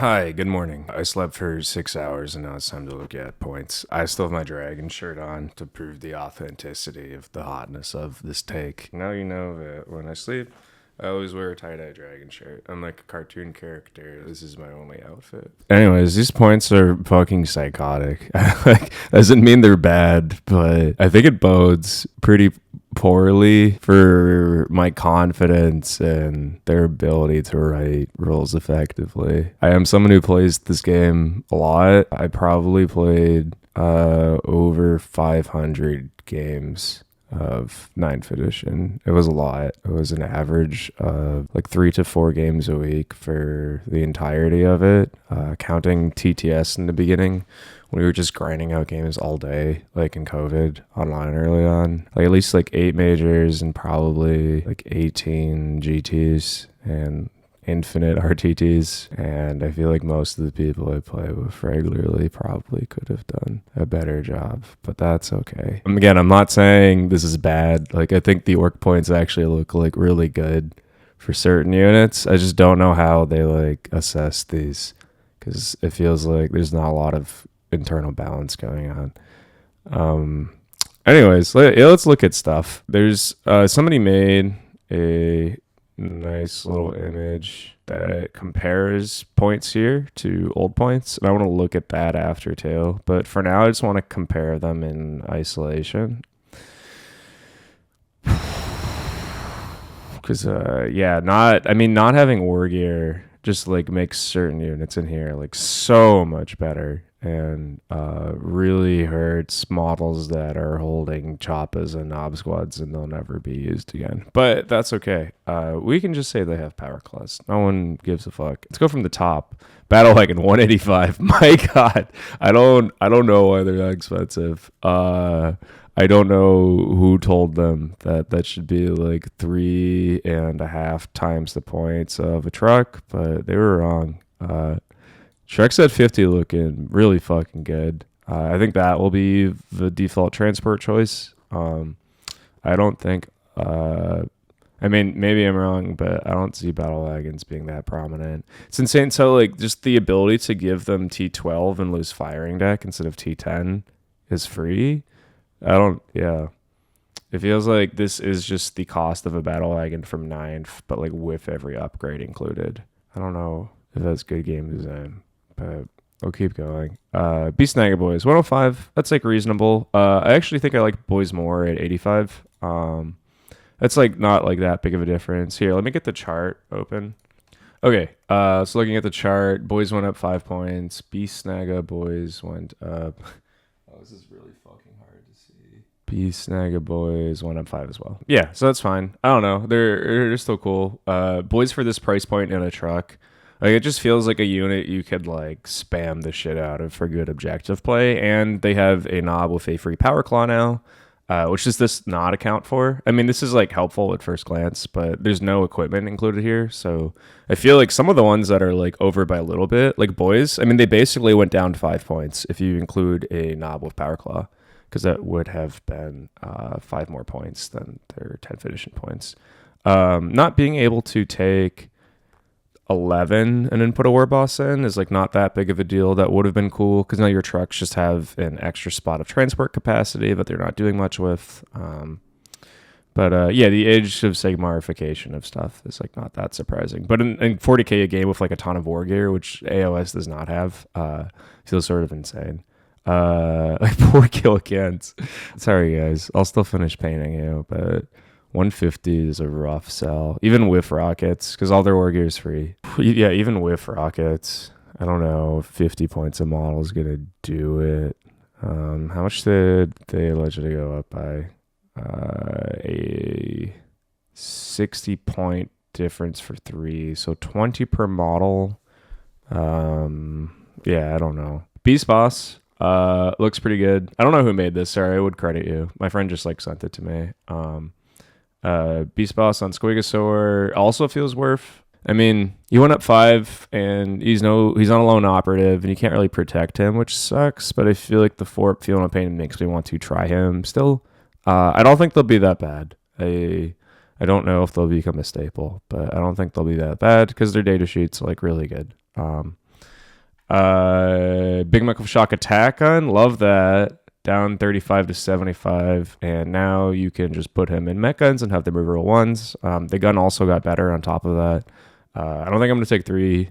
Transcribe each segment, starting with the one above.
Hi, good morning. I slept for 6 hours and now it's time to look at points. I still have my dragon shirt on to prove the authenticity of the hotness of this take. Now you know that when I sleep, I always wear a tie-dye dragon shirt. I'm like a cartoon character. This is my only outfit. Anyways, these points are fucking psychotic. Like, doesn't mean they're bad, but I think it bodes pretty poorly for my confidence and their ability to write rules effectively. I am someone who plays this game a lot. I probably played over 500 games of 9th edition. It was a lot. It was an average of like 3 to 4 games a week for the entirety of it, counting TTS in the beginning. We were just grinding out games all day, like in COVID, online early on. Like at least like 8 majors and probably like 18 GTs and infinite RTTs. And I feel like most of the people I play with regularly probably could have done a better job, but that's okay. Again, I'm not saying this is bad. Like I think the orc points actually look like really good for certain units. I just don't know how they like assess these because it feels like there's not a lot of internal balance going on. Anyways, let's look at stuff. There's somebody made a nice little image that compares points here to old points, and I want to look at that after too, but for now I just want to compare them in isolation because not having war gear just like makes certain units in here like so much better and really hurts models that are holding choppas and knob squads and they'll never be used again. But that's okay. We can just say they have power claws. No one gives a fuck. Let's go from the top. Battle Wagon 185. My God, I don't know why they're that expensive. I don't know who told them that should be like 3.5 times the points of a truck, but they were wrong. Shrek's at 50 looking really fucking good. I think that will be the default transport choice. I don't think, maybe I'm wrong, but I don't see battle wagons being that prominent. It's insane. So like just the ability to give them T12 and lose firing deck instead of T10 is free. It feels like this is just the cost of a battle wagon from 9th, but like with every upgrade included. I don't know if that's good game design, but we'll keep going. Beast Snagger Boys, 105. That's like reasonable. I actually think I like Boys more at 85. That's like not like that big of a difference. Here, let me get the chart open. Okay, so looking at the chart, Boys went up 5 points. Beast Snagger Boys went up. Oh, this is really fucking hard to see. Beast Snagger Boys went up 5 as well. Yeah, so that's fine. I don't know. They're still cool. Boys for this price point in a truck. Like it just feels like a unit you could like spam the shit out of for good objective play, and they have a knob with a free power claw now, which does this not account for. I mean, this is like helpful at first glance, but there's no equipment included here, so I feel like some of the ones that are like over by a little bit, like Boys, I mean, they basically went down 5 points if you include a knob with power claw, because that would have been 5 more points than their 10th edition points. Not being able to take 11 and then put a war boss in is like not that big of a deal. That would have been cool because now your trucks just have an extra spot of transport capacity that they're not doing much with. The age of Sigmarification of stuff is like not that surprising. But in 40k, a game with like a ton of war gear, which AOS does not have, feels sort of insane. Like poor kill cans. Sorry guys, I'll still finish painting you, but 150 is a rough sell, even with rockets, because all their war gear is free. Yeah, even with rockets, I don't know if 50 points a model is going to do it. How much did they allegedly go up by? A 60-point difference for 3, so 20 per model. I don't know. Beast Boss looks pretty good. I don't know who made this. Sorry, I would credit you. My friend just like sent it to me. Beast Boss on Squigosaur also feels worth. I mean, he went up 5 and he's not a lone operative and you can't really protect him, which sucks, but I feel like the Forp feeling of pain makes me want to try him still. I don't think they'll be that bad. I don't know if they'll become a staple, but I don't think they'll be that bad because their data sheets are like really good. Big Mech with shock attack gun, love that. Down 35 to 75, and now you can just put him in mech guns and have them reroll ones. The gun also got better on top of that. I don't think I'm going to take 3.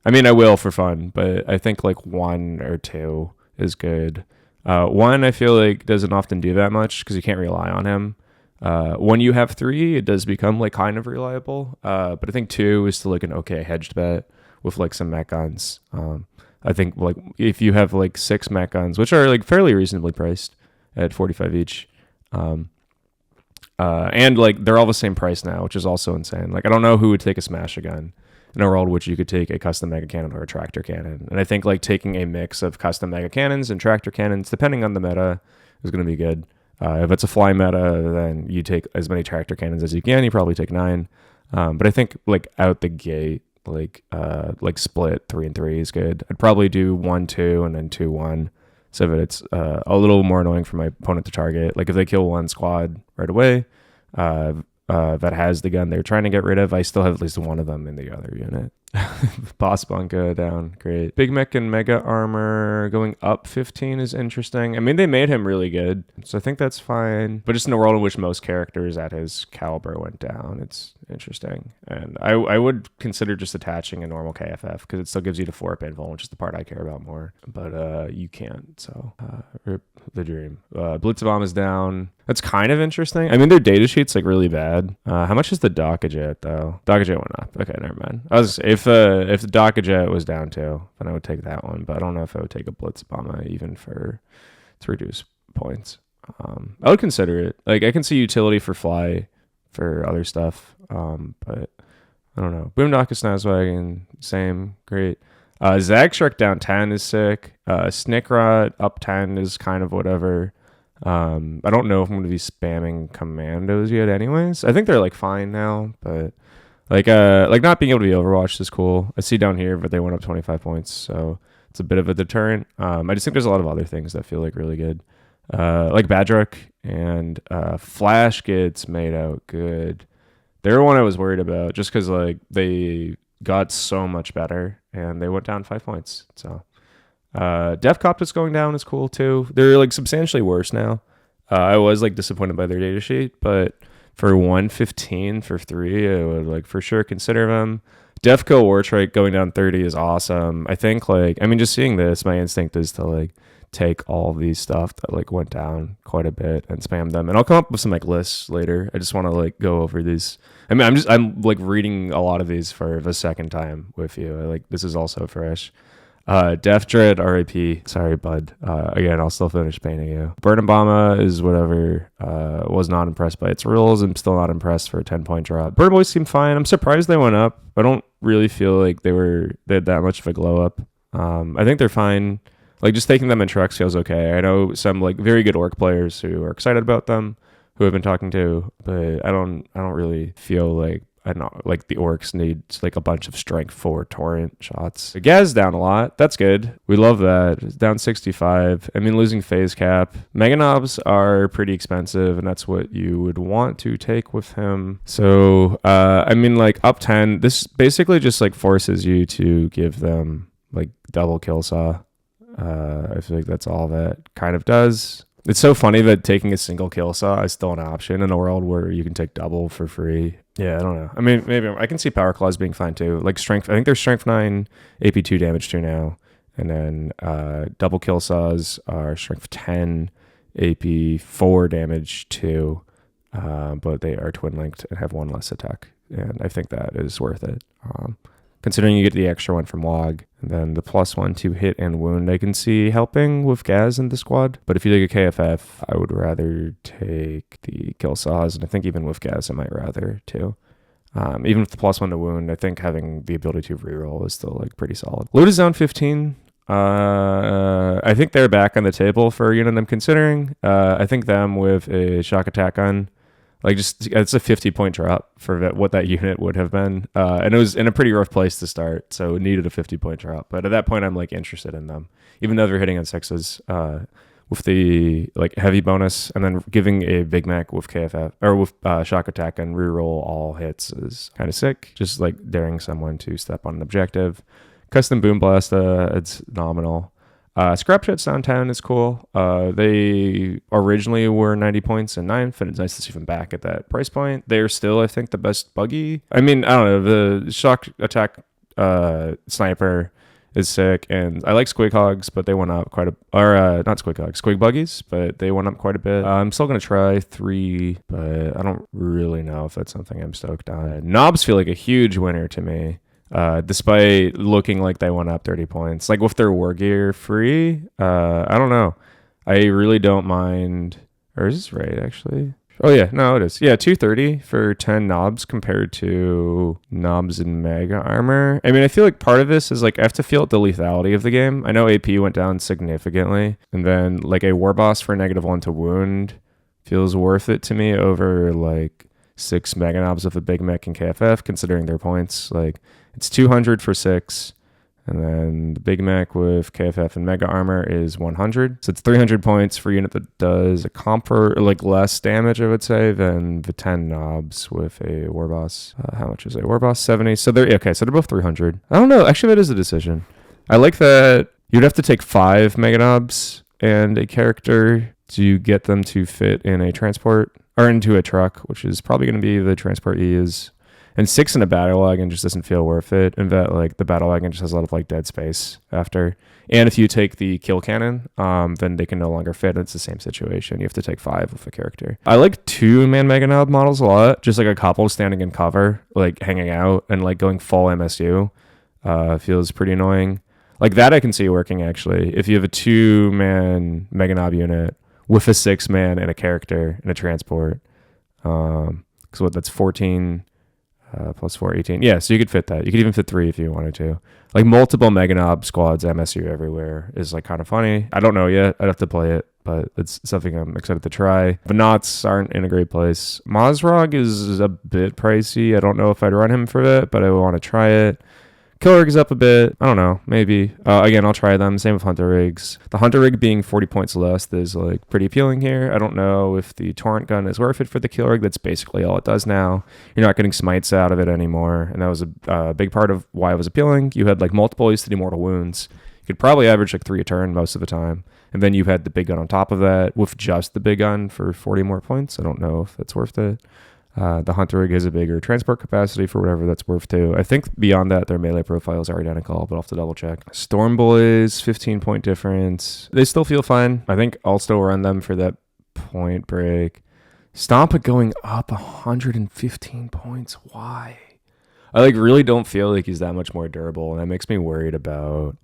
I mean, I will for fun, but I think like 1 or 2 is good. 1, I feel like doesn't often do that much because you can't rely on him. When you have 3, it does become like kind of reliable. But I think 2 is still like an okay hedged bet with like some mech guns. I think like if you have like 6 mech guns, which are like fairly reasonably priced at 45 each, and like they're all the same price now, which is also insane. Like I don't know who would take a smash gun in a world which you could take a custom mega cannon or a tractor cannon. And I think like taking a mix of custom mega cannons and tractor cannons, depending on the meta, is going to be good. If it's a fly meta, then you take as many tractor cannons as you can. You probably take 9. But I think like out the gate, like split 3 and 3 is good. I'd probably do 1-2 and then 2-1, so that it's a little more annoying for my opponent to target. Like if they kill one squad right away, that has the gun they're trying to get rid of, I still have at least one of them in the other unit. Boss Bunka down, great. Big Mech and Mega Armor going up 15 is interesting. I mean, they made him really good, so I think that's fine. But just in a world in which most characters at his caliber went down, it's interesting. And I would consider just attaching a normal KFF because it still gives you the 4-up invul, which is the part I care about more. But you can't, so rip the dream. Blitzbomb is down. That's kind of interesting. I mean, their data sheet's like really bad. How much is the Dakajet though? Dakajet went up. Okay, never mind. If the Dakajet was down too, then I would take that one. But I don't know if I would take a Blitzbomb even to reduce points. I would consider it. Like I can see utility for fly for other stuff. But I don't know. Boondocka Snazwagon, same, great. Zagstrek down 10 is sick. Snickrot up 10 is kind of whatever. I don't know if I'm going to be spamming commandos yet anyways. I think they're like fine now, but like not being able to be Overwatched is cool. I see down here, but they went up 25 points, so it's a bit of a deterrent. I just think there's a lot of other things that feel like really good. Like Badruk and Flash gets made out good. They're one I was worried about just because like they got so much better and they went down 5 points. So Def Cop that's going down is cool too. They're like substantially worse now. I was like disappointed by their data sheet, but for 115 for 3, I would like for sure consider them. Defco Wartrike going down 30 is awesome. I think like, I mean, just seeing this, my instinct is to like take all these stuff that like went down quite a bit and spam them. And I'll come up with some like lists later. I just want to like go over these. I mean, I'm like reading a lot of these for the second time with you. Like this is also fresh. Death Dread, RIP. Sorry, bud. Again, I'll still finish painting you. Burn Obama is whatever. Was not impressed by its rules. I'm still not impressed for a 10-point drop. Burn Boys seem fine. I'm surprised they went up. I don't really feel like they had that much of a glow up. I think they're fine. Like just taking them in trucks feels okay. I know some like very good orc players who are excited about them, who I've been talking to, but I don't really feel like like the orcs need like a bunch of strength 4 torrent shots. The Gaz down a lot. That's good. We love that. It's down 65. I mean, losing phase cap. Mega Knobs are pretty expensive, and that's what you would want to take with him. So, I mean, like up 10, this basically just like forces you to give them like double kill saw. I feel like that's all that kind of does. It's so funny that taking a single kill saw is still an option in a world where you can take double for free. Yeah, I don't know. I mean, maybe I can see Power Claws being fine too. Like strength, I think they're strength 9, AP 2 damage 2 now. And then double kill saws are strength 10, AP 4 damage 2. But they are twin linked and have 1 less attack. And I think that is worth it. Considering you get the extra one from Log, and then the +1 to hit and wound, I can see helping with Gaz in the squad. But if you take a KFF, I would rather take the kill saws, and I think even with Gaz, I might rather too. Even with the +1 to wound, I think having the ability to reroll is still like pretty solid. Loot is down 15. I think they're back on the table for a unit I'm considering. I think them with a shock attack gun. Like just it's a 50-point drop for what that unit would have been, and it was in a pretty rough place to start, so it needed a 50-point drop. But at that point, I'm like interested in them, even though they're hitting on 6s with the like heavy bonus, and then giving a Big Mac with KFF or with shock attack and reroll all hits is kind of sick. Just like daring someone to step on an objective. Custom Boom Blast, it's nominal. Scrap Jets Downtown is cool. They originally were 90 points in 9th, and it's nice to see them back at that price point. They're still, I think, the best buggy. I mean, I don't know, the Shock Attack Sniper is sick, and I like Squig Hogs, but they went up quite a, or not Squig Hogs, Squig Buggies, but they went up quite a bit. I'm still gonna try 3, but I don't really know if that's something I'm stoked on. Knobs feel like a huge winner to me, despite looking like they went up 30 points. Like with their war gear free, I don't know. I really don't mind. Or is this right actually? Oh yeah, no, it is. Yeah, 230 for 10 knobs compared to knobs in mega armor. I mean, I feel like part of this is like I have to feel the lethality of the game. I know AP went down significantly, and then like a war boss for -1 to wound feels worth it to me over like 6 mega knobs of a big mech and KFF, considering their points. Like it's 200 for 6. And then the Big Mech with KFF and Mega Armor is 100. So it's 300 points for a unit that does a like less damage, I would say, than the 10 knobs with a War Boss. How much is a War Boss? 70. So they're both 300. I don't know. Actually, that is a decision. I like that you'd have to take 5 Mega Knobs and a character to get them to fit in a transport or into a truck, which is probably going to be the transport you use. And 6 in a battle wagon just doesn't feel worth it. And that like the battle wagon just has a lot of like dead space after. And if you take the kill cannon, then they can no longer fit. It's the same situation. You have to take 5 with a character. I like 2-man Mega Knob models a lot. Just like a couple standing in cover, like hanging out and like going full MSU feels pretty annoying. Like that I can see working actually. If you have a 2-man Mega Knob unit with a 6-man and a character and a transport. Because what that's 14... plus 4, 18. Yeah, so you could fit that. You could even fit 3 if you wanted to. Like multiple Mega Knob squads, MSU everywhere is like kind of funny. I don't know yet. I'd have to play it, but it's something I'm excited to try. The knots aren't in a great place. Mazrog is a bit pricey. I don't know if I'd run him for it, but I want to try it. Killer Rig is up a bit. I don't know. Maybe. Again, I'll try them. Same with Hunter Rigs. The Hunter Rig being 40 points less is like pretty appealing here. I don't know if the Torrent Gun is worth it for the Killer Rig. That's basically all it does now. You're not getting smites out of it anymore. And that was a big part of why it was appealing. You had like multiple wasted mortal wounds. You could probably average like 3 a turn most of the time. And then you had the big gun on top of that with just the big gun for 40 more points. I don't know if that's worth it. The Hunter Rig has a bigger transport capacity for whatever that's worth too. I think beyond that, their melee profiles are identical, but I'll have to double check. Storm Boys, 15-point difference. They still feel fine. I think I'll still run them for that point break. Stompa going up 115 points. Why? I like really don't feel like he's that much more durable, and that makes me worried about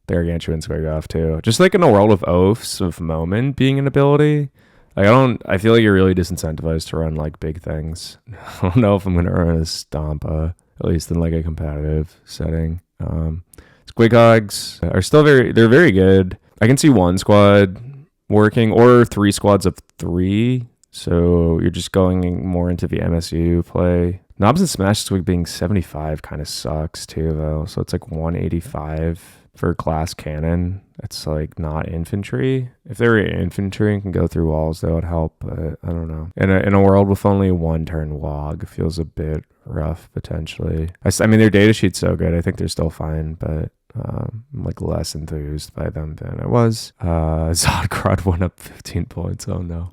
the Gargantuan Squig too. Just like in a world of oaths of Moment being an ability. Like I feel like you're really disincentivized to run like big things. I don't know if I'm gonna run a Stompa, at least in like a competitive setting. Squig Hogs are still they're very good. I can see 1 squad working or 3 squads of 3. So you're just going more into the MSU play. Knobs and Smash Squig being 75 kind of sucks too though. So it's like 185 for glass cannon. It's like not infantry. If they were infantry and can go through walls, that would help, but I don't know. In a world with only 1 turn log, feels a bit rough potentially. I mean, their data sheet's so good. I think they're still fine, but I'm like less enthused by them than I was. Zodgrod went up 15 points. Oh no.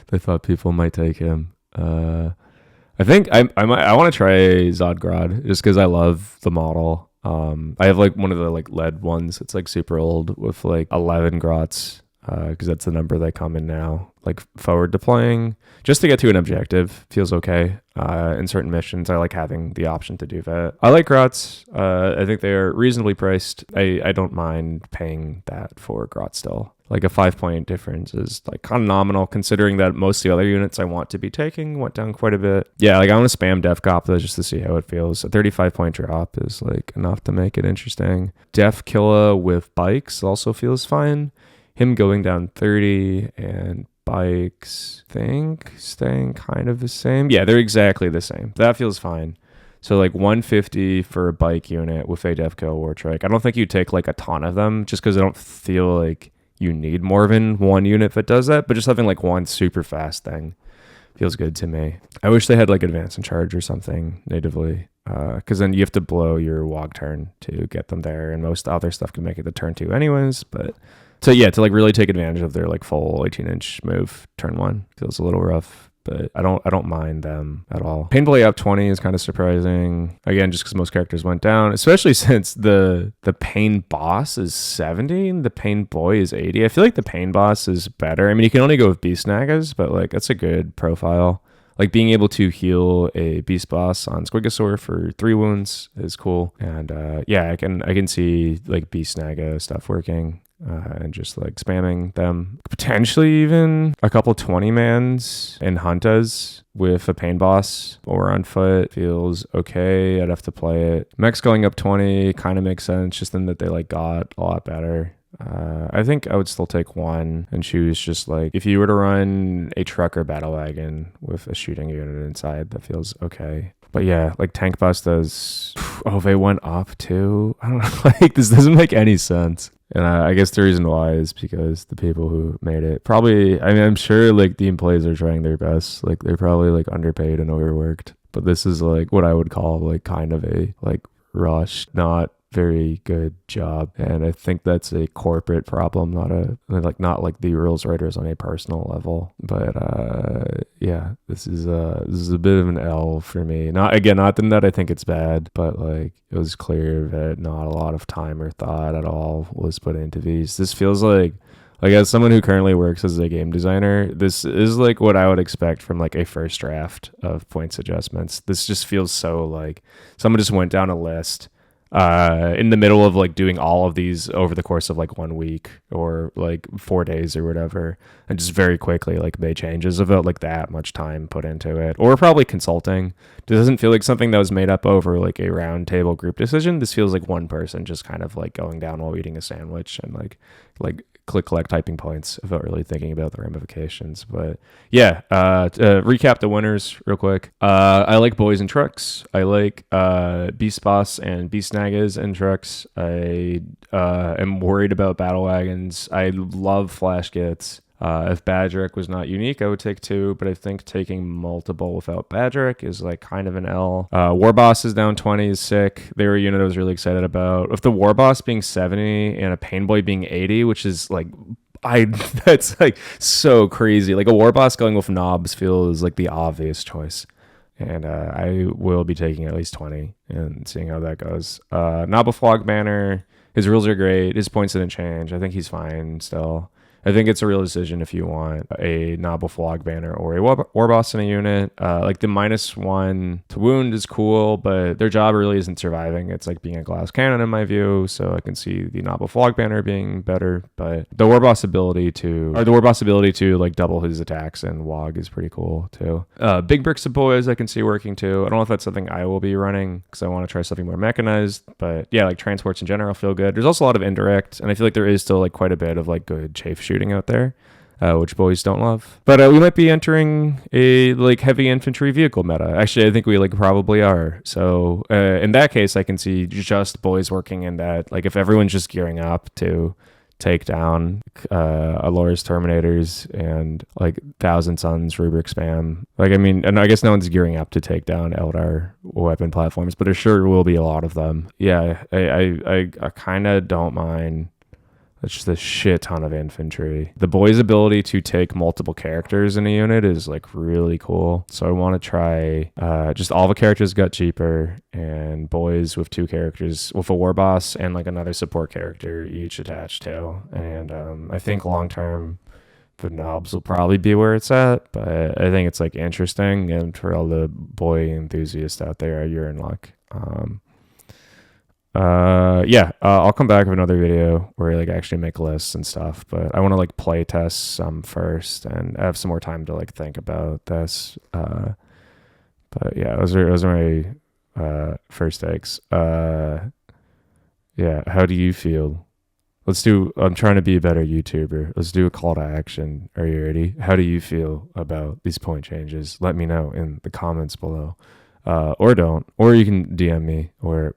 They thought people might take him. I think I want to try Zodgrod just because I love the model. I have like one of the like lead ones. It's like super old with like 11 grots because that's the number they come in now. Like forward deploying just to get to an objective feels okay. In certain missions, I like having the option to do that. I like grots. I think they are reasonably priced. I don't mind paying that for grot still. Like a 5-point difference is like kind of nominal considering that most of the other units I want to be taking went down quite a bit. Yeah, like I want to spam Def Cop though just to see how it feels. A 35-point drop is like enough to make it interesting. Def Killa with bikes also feels fine. Him going down 30 and bikes think staying kind of the same. Yeah, they're exactly the same. That feels fine. So like 150 for a bike unit with a Defco War Trike. I don't think you take like a ton of them just because I don't feel like you need more than 1 unit that does that, but just having like 1 super fast thing feels good to me. I wish they had like advance and charge or something natively. because then you have to blow your Wog turn to get them there, and most other stuff can make it to turn 2 anyways. But so yeah, to like really take advantage of their like full 18-inch move turn 1 feels a little rough. But I don't mind them at all. Painfully up 20 is kind of surprising. Again, just because most characters went down, especially since the Pain boss is 70 and the Pain boy is 80. I feel like the Pain boss is better. I mean, you can only go with Beast Nagas, but like that's a good profile. Like being able to heal a beast boss on Squigosaur for 3 wounds is cool. And yeah, I can see like Beast Naga stuff working. And just like spamming them, potentially even a couple 20-mans and huntas with a pain boss or on foot feels okay. I'd have to play it. Mechs going up 20 kind of makes sense, just in that they like got a lot better. I think I would still take 1 and choose just like if you were to run a truck or battle wagon with a shooting unit inside, that feels okay. But yeah, like Tank Bus does. Oh, they went up too. I don't know. Like this doesn't make any sense. And I guess the reason why is because the people who made it probably, I mean, I'm sure like the employees are trying their best. Like they're probably like underpaid and overworked. But this is like what I would call like kind of a like rushed, not very good job. And I think that's a corporate problem, not like the rules writers on a personal level. But yeah, this is a bit of an L for me. Not that I think it's bad, but like it was clear that not a lot of time or thought at all was put into these. This feels like as someone who currently works as a game designer, this is like what I would expect from like a first draft of points adjustments. This just feels so like someone just went down a list in the middle of like doing all of these over the course of like 1 week or like 4 days or whatever, and just very quickly like made changes without like that much time put into it, or probably consulting. It doesn't feel like something that was made up over like a round table group decision. This feels like one person just kind of like going down while eating a sandwich and like collect typing points without really thinking about the ramifications. But yeah, to recap the winners real quick. I like boys and trucks. I like Beast Boss and Beast Nagas and trucks. I am worried about battle wagons. I love flash kits. If Badrick was not unique, I would take 2, but I think taking multiple without Badrick is like kind of an L. War Boss is down 20 is sick. They were a unit I was really excited about. With the War Boss being 70 and a Pain Boy being 80, which is like, that's like so crazy. Like a War Boss going with knobs feels like the obvious choice. And I will be taking at least 20 and seeing how that goes. Nobbleflog Banner, his rules are great. His points didn't change. I think he's fine still. I think it's a real decision if you want a Nobbleflog Banner or a War Boss in a unit. Like the -1 to wound is cool, but their job really isn't surviving. It's like being a glass cannon in my view, so I can see the Nobbleflog Banner being better. But the War Boss ability to like double his attacks and Wog is pretty cool too. Big Bricks of Boys I can see working too. I don't know if that's something I will be running because I want to try something more mechanized. But yeah, like transports in general feel good. There's also a lot of indirect, and I feel like there is still like quite a bit of like good chafe shooting out there, which boys don't love. But we might be entering a like heavy infantry vehicle meta. Actually, I think we like probably are. So in that case, I can see just boys working in that. Like if everyone's just gearing up to take down Alora's Terminators and like Thousand Suns Rubric spam. Like I mean, and I guess no one's gearing up to take down Eldar weapon platforms, but there sure will be a lot of them. Yeah, I kind of don't mind. That's just a shit ton of infantry. The boys' ability to take multiple characters in a unit is like really cool. So I want to try just all the characters got cheaper, and boys with 2 characters with a war boss and like another support character each attached to. And I think long term the knobs will probably be where it's at, but I think it's like interesting, and for all the boy enthusiasts out there, you're in luck. I'll come back with another video where I like actually make lists and stuff, but I want to like play test some first and have some more time to like think about this. But yeah, those are my first takes. Yeah, how do you feel? I'm trying to be a better YouTuber. Let's do a call to action. Are you ready? How do you feel about these point changes? Let me know in the comments below. Or don't, or you can DM me, or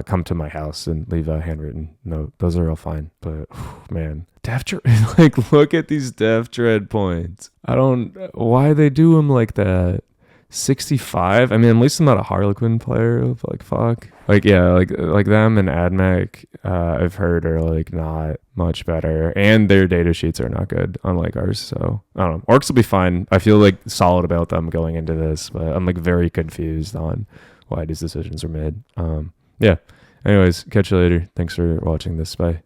come to my house and leave a handwritten note. Those are all fine. But man, like look at these Death Dread points. Why they do them like that? 65. I mean, at least I'm not a Harlequin player. Like, fuck. Like, yeah, like them and AdMech, I've heard are like not much better, and their data sheets are not good, unlike ours. So I don't know. Orcs will be fine. I feel like solid about them going into this, but I'm like very confused on why these decisions are made. Yeah. Anyways, catch you later. Thanks for watching this. Bye.